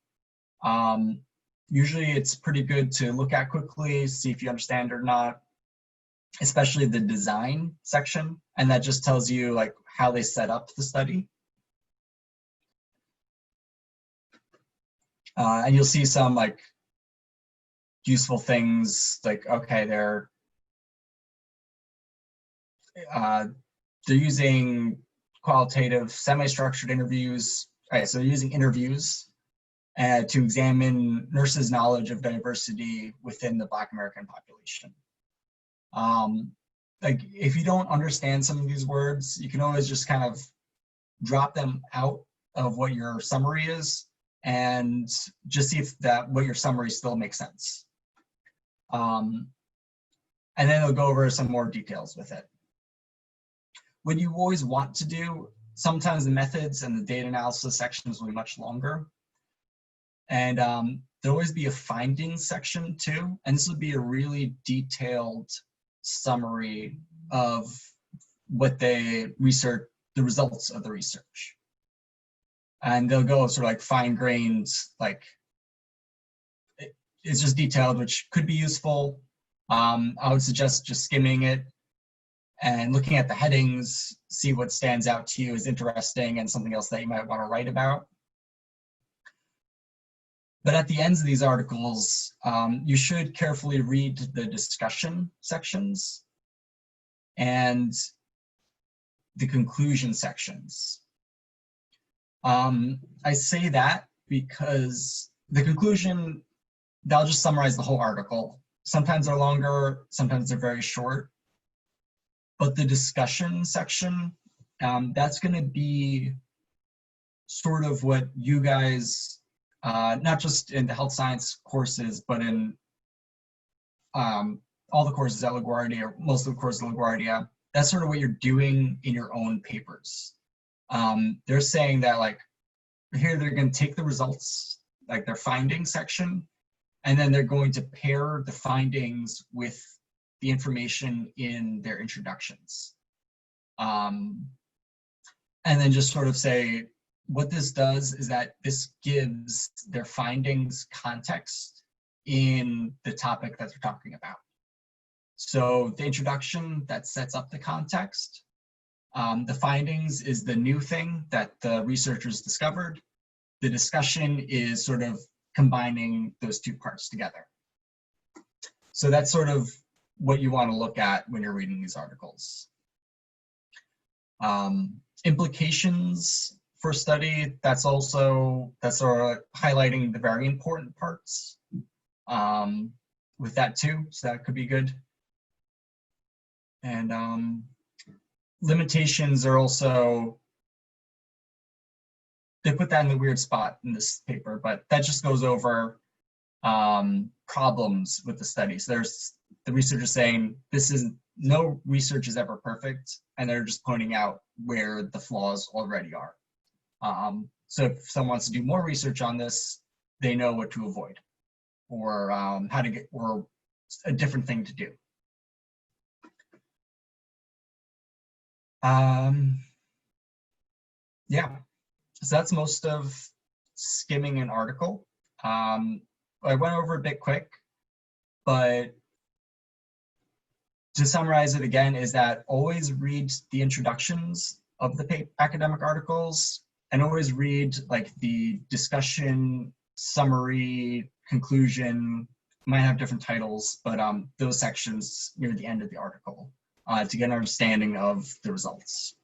Usually it's pretty good to look at quickly, see if you understand or not, especially the design section. And that just tells you like how they set up the study. And you'll see some like useful things like, okay, they're using qualitative semi-structured interviews. All right, so they're using interviews to examine nurses' knowledge of diversity within the Black American population. Like if you don't understand some of these words, you can always just kind of drop them out of what your summary is and just see if what your summary still makes sense. And then they'll go over some more details with it. What you always want to do, sometimes the methods and the data analysis sections will be much longer. And there'll always be a findings section too. And this will be a really detailed summary of what they research, the results of the research. And they'll go sort of like fine-grained, like it's just detailed, which could be useful. I would suggest just skimming it and looking at the headings, see what stands out to you as interesting and something else that you might want to write about. But at the ends of these articles, you should carefully read the discussion sections and the conclusion sections. I say that because the conclusion, they'll just summarize the whole article. Sometimes they're longer, sometimes they're very short. But the discussion section, that's going to be sort of what you guys, not just in the health science courses, but in all the courses at LaGuardia, or most of the courses at LaGuardia, that's sort of what you're doing in your own papers. They're saying that like, here they're going to take the results, like their findings section, and then they're going to pair the findings with the information in their introductions. And then just sort of say, what this does is that this gives their findings context in the topic that they're talking about. So the introduction, that sets up the context. The findings is the new thing that the researchers discovered. The discussion is sort of combining those two parts together. So that's sort of what you want to look at when you're reading these articles. Implications for study, that's sort of highlighting the very important parts with that too, so that could be good. And limitations are also, they put that in the weird spot in this paper, but that just goes over problems with the study. So there's the researchers saying no research is ever perfect, and they're just pointing out where the flaws already are. So if someone wants to do more research on this, they know what to avoid, or how to get, or a different thing to do. Yeah, so that's most of skimming an article. I went over a bit quick, but to summarize it again is that always read the introductions of the academic articles, and always read like the discussion, summary, conclusion, might have different titles, but those sections near the end of the article to get an understanding of the results.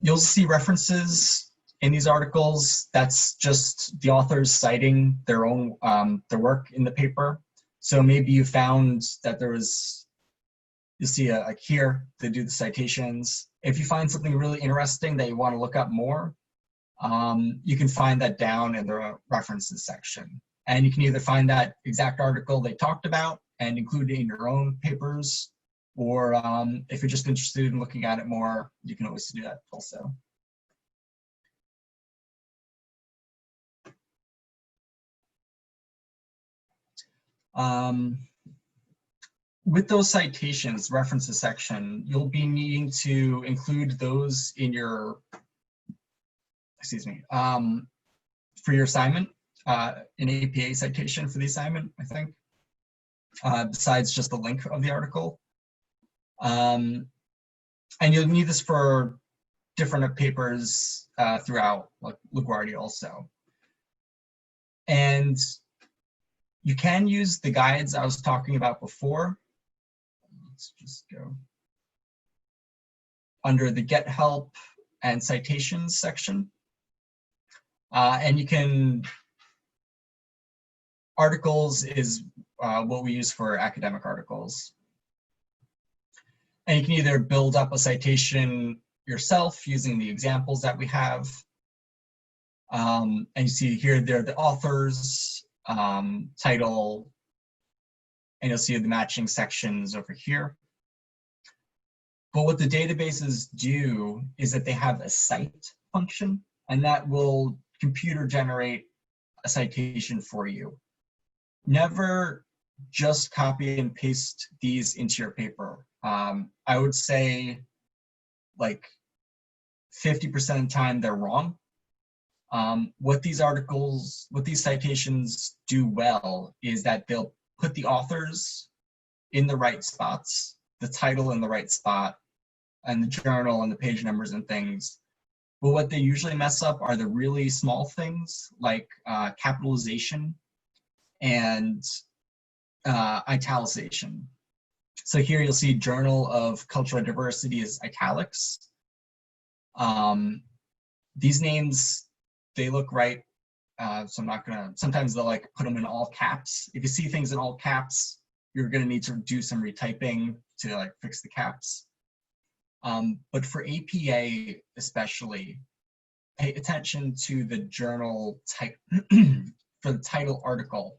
You'll see references in these articles. That's just the authors citing their own their work in the paper. So maybe you found that there was, you'll see like here they do the citations. If you find something really interesting that you want to look up more, you can find that down in the references section. And you can either find that exact article they talked about and include it in your own papers, or if you're just interested in looking at it more, you can always do that also. with those citations, references section, you'll be needing to include those in your, excuse me, for your assignment, an APA citation for the assignment, I think, besides just the link of the article. And you'll need this for different papers throughout, like LaGuardia also. And you can use the guides I was talking about before. Let's just go under the Get Help and Citations section. And you can, articles is what we use for academic articles. And you can either build up a citation yourself using the examples that we have. And you see here, they're the authors, title, and you'll see the matching sections over here. But what the databases do is that they have a cite function, and that will computer generate a citation for you. Never just copy and paste these into your paper. I would say like 50% of the time they're wrong. What these articles, what these citations do well is that they'll put the authors in the right spots, the title in the right spot, and the journal and the page numbers and things. But what they usually mess up are the really small things like capitalization and italicization. So here you'll see Journal of Cultural Diversity is italics. These names, they look right. So I'm not gonna, sometimes they'll like put them in all caps. If you see things in all caps, you're gonna need to do some retyping to like fix the caps. But for APA especially, pay attention to the journal type for the title article.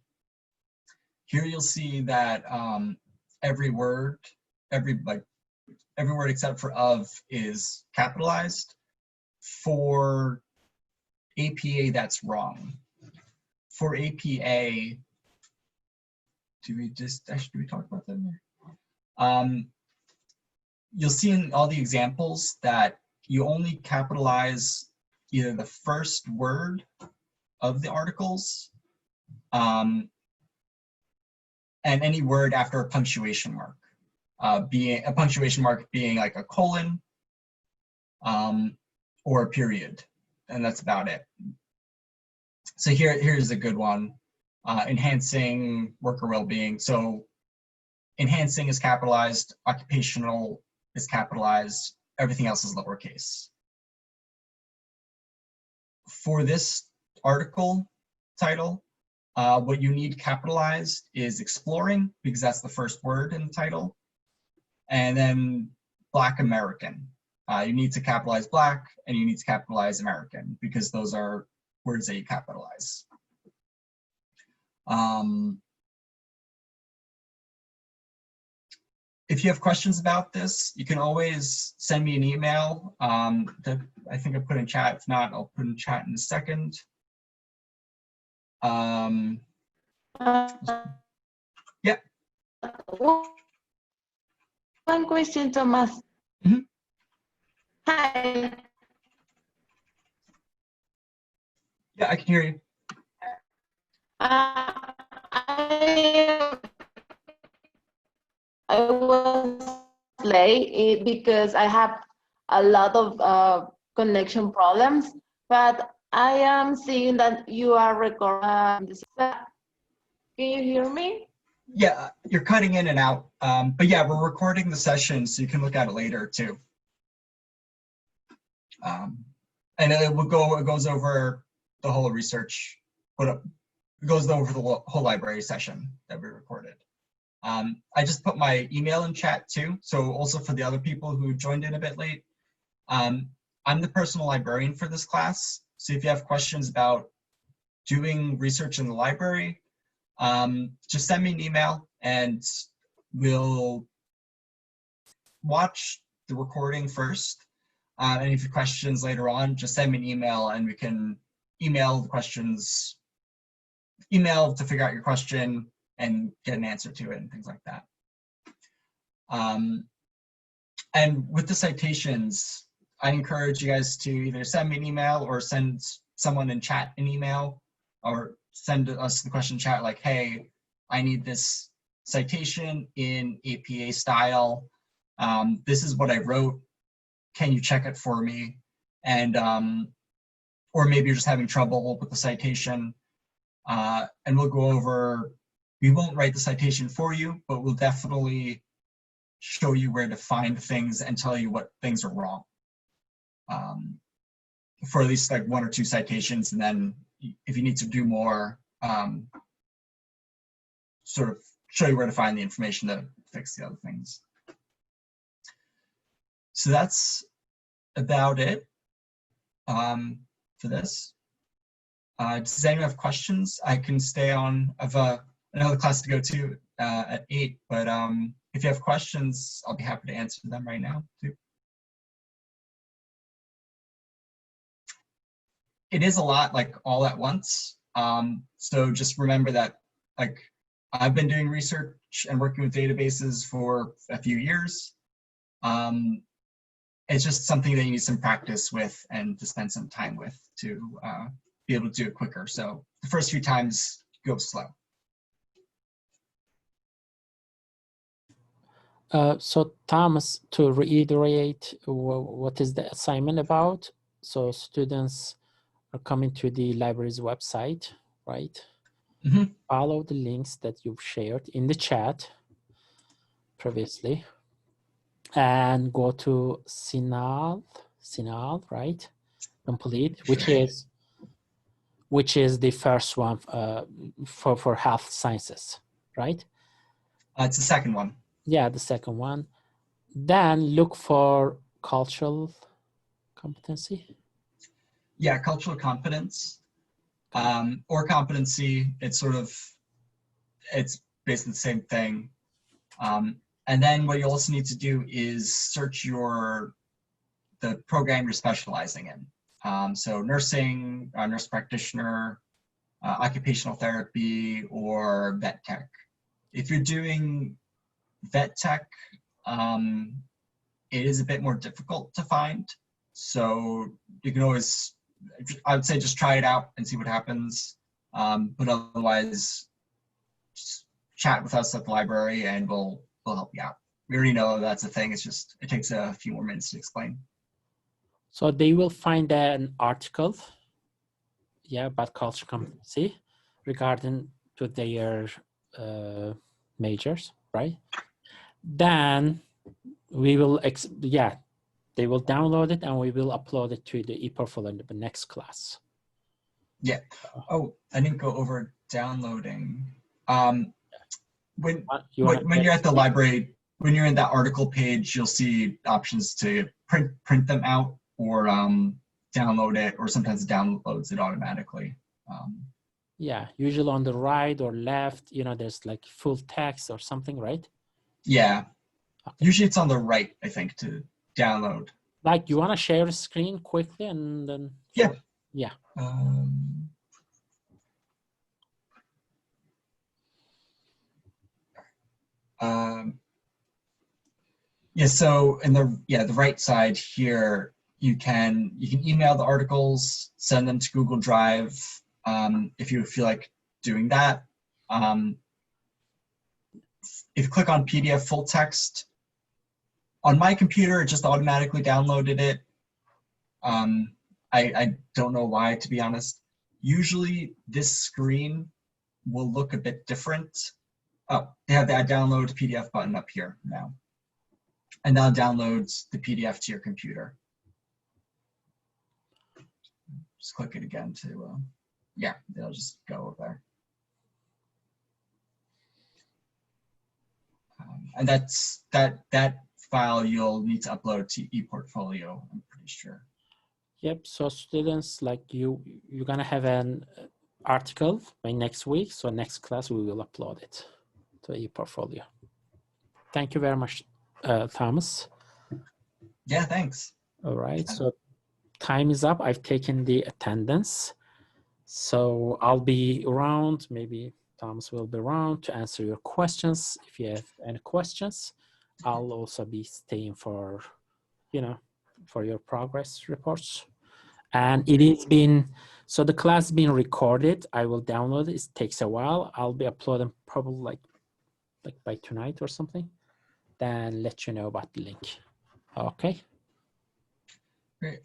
Here you'll see that every word except for of is capitalized. For APA, that's wrong. For APA, do we talk about that more? You'll see in all the examples that you only capitalize either the first word of the articles and any word after a punctuation mark, being a punctuation mark being like a colon or a period, and that's about it. So here's a good one, enhancing worker well-being. So enhancing is capitalized, occupational is capitalized, everything else is lowercase. For this article title, what you need capitalized is exploring, because that's the first word in the title, and then Black American. You need to capitalize Black, and you need to capitalize American, because those are words that you capitalize. If you have questions about this, you can always send me an email that I think I put in chat. If not, I'll put in chat in a second. Yeah. One question, Thomas. Mm-hmm. Hi. Yeah, I can hear you. I was late because I have a lot of connection problems, but I am seeing that you are recording this. Can you hear me? Yeah, you're cutting in and out. But yeah, we're recording the session so you can look at it later too. And it goes over the whole research, it goes over the whole library session that we recorded. I just put my email in chat too, so also for the other people who joined in a bit late. I'm the personal librarian for this class, so if you have questions about doing research in the library, just send me an email and we'll watch the recording first. And if you have questions later on, just send me an email and we can email the questions, email to figure out your question and get an answer to it and things like that. And with the citations, I encourage you guys to either send me an email or send someone in chat an email, or send us the question chat like, hey, I need this citation in APA style. This is what I wrote. Can you check it for me? And or maybe you're just having trouble with the citation. And we'll go over, we won't write the citation for you, but we'll definitely show you where to find things and tell you what things are wrong. For at least like 1 or 2 citations, and then if you need to do more, sort of show you where to find the information to fix the other things. So that's about it for this. Does anyone have questions? I can stay on. I have another class to go to at 8, but if you have questions, I'll be happy to answer them right now too. It is a lot, like all at once. So just remember that, like, I've been doing research and working with databases for a few years. It's just something that you need some practice with and to spend some time with to be able to do it quicker. So the first few times, go slow. So Thomas, to reiterate, what is the assignment about? So students are coming to the library's website, right? Mm-hmm. Follow the links that you've shared in the chat previously, and go to Sinal, right? Complete, which is the first one for health sciences, right? It's the second one. Yeah, the second one. Then look for cultural competency. Yeah, cultural competence or competency. It's basically the same thing. And then what you also need to do is search the program you're specializing in. So nursing, nurse practitioner, occupational therapy, or vet tech. If you're doing vet tech, it is a bit more difficult to find. So you can always, I would say, just try it out and see what happens. But otherwise, just chat with us at the library and we'll help you out. We already know that's a thing. It's just, it takes a few more minutes to explain. So they will find an article, yeah, about cultural competency regarding to their majors, right? Then we will, they will download it and we will upload it to the ePortfolio in the next class. Yeah. Oh, I didn't go over downloading. When you're at the library, when you're in that article page, you'll see options to print them out or download it, or sometimes it downloads it automatically. Yeah, usually on the right or left, there's like full text or something, right? Yeah. Okay. Usually it's on the right, I think, to download. Like, you want to share a screen quickly and then? Yeah. Yeah. Yeah, so in the right side here, you can email the articles, send them to Google Drive if you feel like doing that. If you click on PDF full text, on my computer, it just automatically downloaded it. I don't know why, to be honest. Usually this screen will look a bit different. Oh, they have that download PDF button up here now. And that downloads the PDF to your computer. Just click it again to, yeah, they'll just go over there. And that file you'll need to upload to ePortfolio, I'm pretty sure. Yep, so students, like you're gonna have an article by next week. So next class, we will upload it to ePortfolio. Thank you very much, Thomas. Yeah, thanks. All right, so time is up. I've taken the attendance. So I'll be around, maybe Thomas will be around to answer your questions if you have any questions. I'll also be staying for, you know, for your progress reports. And it is been, so the class being recorded. I will download it. It takes a while. I'll be uploading probably like by tonight or something. Then let you know about the link. Okay. Great.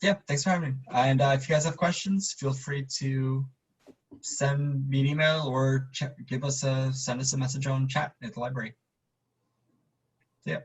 Yeah, thanks for having me. And if you guys have questions, feel free to send me an email or send us a message on chat at the library. Yeah.